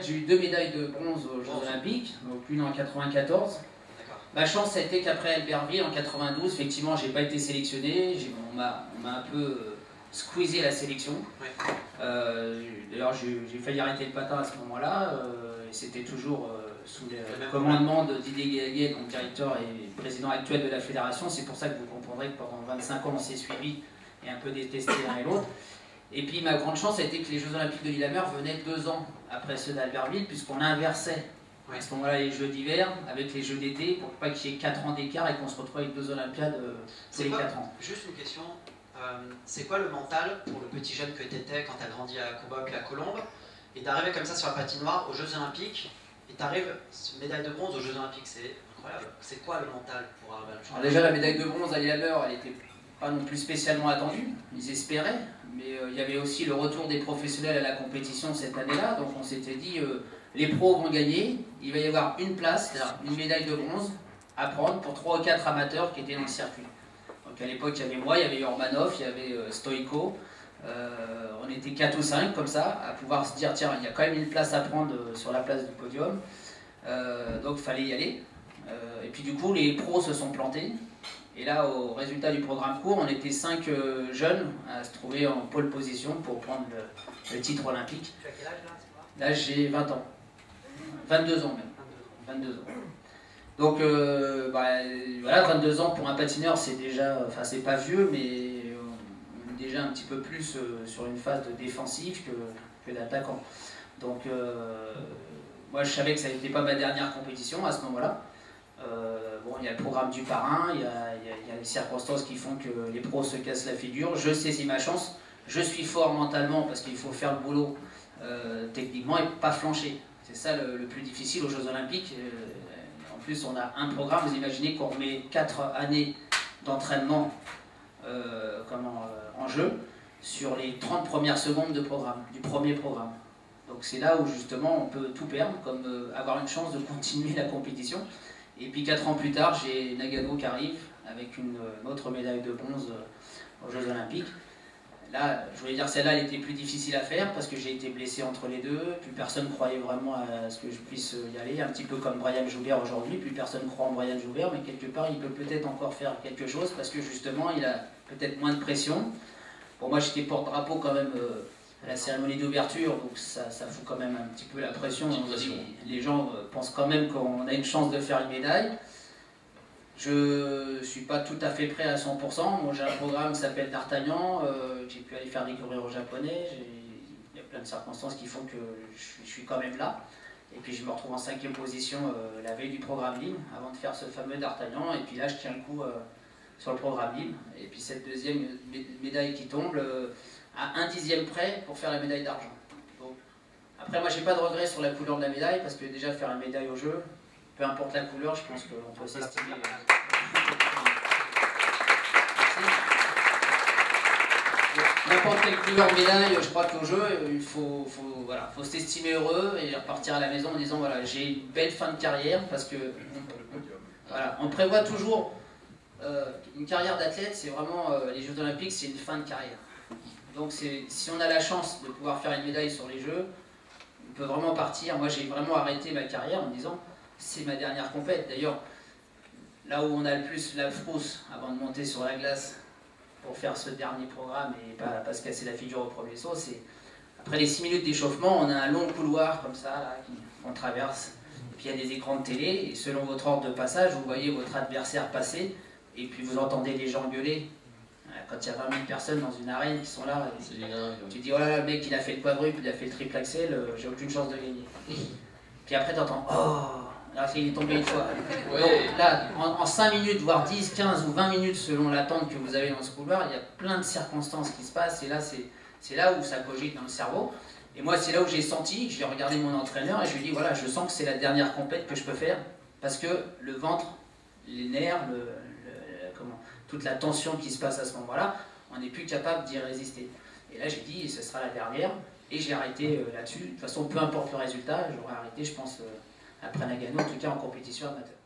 j'ai eu 2 médailles de bronze aux Jeux Olympiques, donc une en 94. Ma chance, ça a été qu'après Albertville, en 92, effectivement, j'ai pas été sélectionné. On m'a un peu squeezé la sélection. D'ailleurs, j'ai failli arrêter le patin à ce moment-là. Et c'était toujours sous le commandement de Didier Gaillet, donc directeur et président actuel de la fédération. C'est pour ça que vous comprendrez que pendant 25 ans, on s'est suivis et un peu détesté l'un et l'autre. Et puis ma grande chance a été que les Jeux Olympiques de Lillehammer venaient 2 ans après ceux d'Albertville, puisqu'on inversait à ce moment-là les Jeux d'hiver avec les Jeux d'été, pour pas qu'il y ait 4 ans d'écart et qu'on se retrouve avec 2 Olympiades tous les 4 ans. Juste une question, c'est quoi le mental pour le petit jeune que tu étais quand tu as grandi à Courbevoie puis à Colombes, et d'arriver comme ça sur la patinoire aux Jeux Olympiques, et tu arrives médaille de bronze aux Jeux Olympiques, c'est incroyable. C'est quoi le mental pour arriver à le Alors déjà la médaille de bronze à Lillehammer, elle était pas non plus spécialement attendue, ils espéraient, mais il y avait aussi le retour des professionnels à la compétition cette année-là, donc on s'était dit les pros vont gagner, il va y avoir une place, c'est-à-dire une médaille de bronze à prendre pour 3 ou 4 amateurs qui étaient dans le circuit. Donc à l'époque il y avait moi, il y avait Ormanov, il y avait Stoïko, on était 4 ou 5 comme ça, à pouvoir se dire tiens il y a quand même une place à prendre sur la place du podium, donc il fallait y aller. Et puis du coup les pros se sont plantés. Et là, au résultat du programme court, on était 5 jeunes à se trouver en pole position pour prendre le titre olympique. Tu as quel âge là? Là, j'ai 20 ans. 22 ans même. 22 ans. Donc, voilà, 22 ans pour un patineur, c'est déjà, enfin, c'est pas vieux, mais on est déjà un petit peu plus sur une phase de défensif que d'attaquant. Donc, moi, je savais que ça n'était pas ma dernière compétition à ce moment-là. Bon, il y a le programme du parrain, il y a les circonstances qui font que les pros se cassent la figure. Je saisis ma chance, je suis fort mentalement parce qu'il faut faire le boulot techniquement et pas flancher. C'est ça le plus difficile aux Jeux Olympiques. En plus, on a un programme, vous imaginez qu'on met 4 années d'entraînement en jeu sur les 30 premières secondes de programme, du premier programme. Donc c'est là où justement on peut tout perdre, comme avoir une chance de continuer la compétition. Et puis 4 ans plus tard, j'ai Nagano qui arrive avec une autre médaille de bronze aux Jeux Olympiques. Là, je voulais dire celle-là, elle était plus difficile à faire parce que j'ai été blessé entre les deux. Plus personne ne croyait vraiment à ce que je puisse y aller. Un petit peu comme Brian Joubert aujourd'hui. Plus personne ne croit en Brian Joubert, mais quelque part, il peut peut-être encore faire quelque chose parce que justement, il a peut-être moins de pression. Pour moi, j'étais porte-drapeau quand même à la cérémonie d'ouverture, donc ça fout quand même un petit peu la pression. Les gens pensent quand même qu'on a une chance de faire une médaille. Je ne suis pas tout à fait prêt à 100%. Moi, j'ai un programme qui s'appelle D'Artagnan, j'ai pu aller faire découvrir aux Japonais. Il y a plein de circonstances qui font que je suis quand même là. Et puis je me retrouve en 5e position la veille du programme libre, avant de faire ce fameux D'Artagnan. Et puis là, je tiens le coup sur le programme libre. Et puis cette deuxième médaille qui tombe à 1/10e près pour faire la médaille d'argent. Après, moi, j'ai pas de regret sur la couleur de la médaille, parce que déjà, faire une médaille au jeu, peu importe la couleur, je pense qu'on peut s'estimer. N'importe quelle couleur médaille, je crois qu'au jeu, il faut s'estimer heureux et repartir à la maison en disant voilà, j'ai une belle fin de carrière, parce que voilà, on prévoit toujours une carrière d'athlète, c'est vraiment les Jeux Olympiques, c'est une fin de carrière. Donc si on a la chance de pouvoir faire une médaille sur les Jeux, on peut vraiment partir. Moi j'ai vraiment arrêté ma carrière en me disant c'est ma dernière compète. D'ailleurs, là où on a le plus la frousse avant de monter sur la glace pour faire ce dernier programme et pas se casser la figure au premier saut, c'est après les 6 minutes d'échauffement, on a un long couloir comme ça là, qu'on traverse. Et puis il y a des écrans de télé et selon votre ordre de passage, vous voyez votre adversaire passer et puis vous entendez les gens gueuler. Quand il y a 20 000 personnes dans une arène qui sont là, tu dis oh là là, le mec il a fait le quadruple, il a fait le triple axel, j'ai aucune chance de gagner. Puis après tu entends oh, là il est tombé une fois. Ouais. Donc là, en 5 minutes, voire 10, 15 ou 20 minutes selon l'attente que vous avez dans ce couloir, il y a plein de circonstances qui se passent et là c'est là où ça cogite dans le cerveau. Et moi c'est là où j'ai senti, j'ai regardé mon entraîneur et je lui ai dit voilà, je sens que c'est la dernière compète que je peux faire parce que le ventre, les nerfs, toute la tension qui se passe à ce moment-là, on n'est plus capable d'y résister. Et là j'ai dit, ce sera la dernière, et j'ai arrêté là-dessus. De toute façon, peu importe le résultat, j'aurais arrêté, je pense, après Nagano, en tout cas en compétition amateur.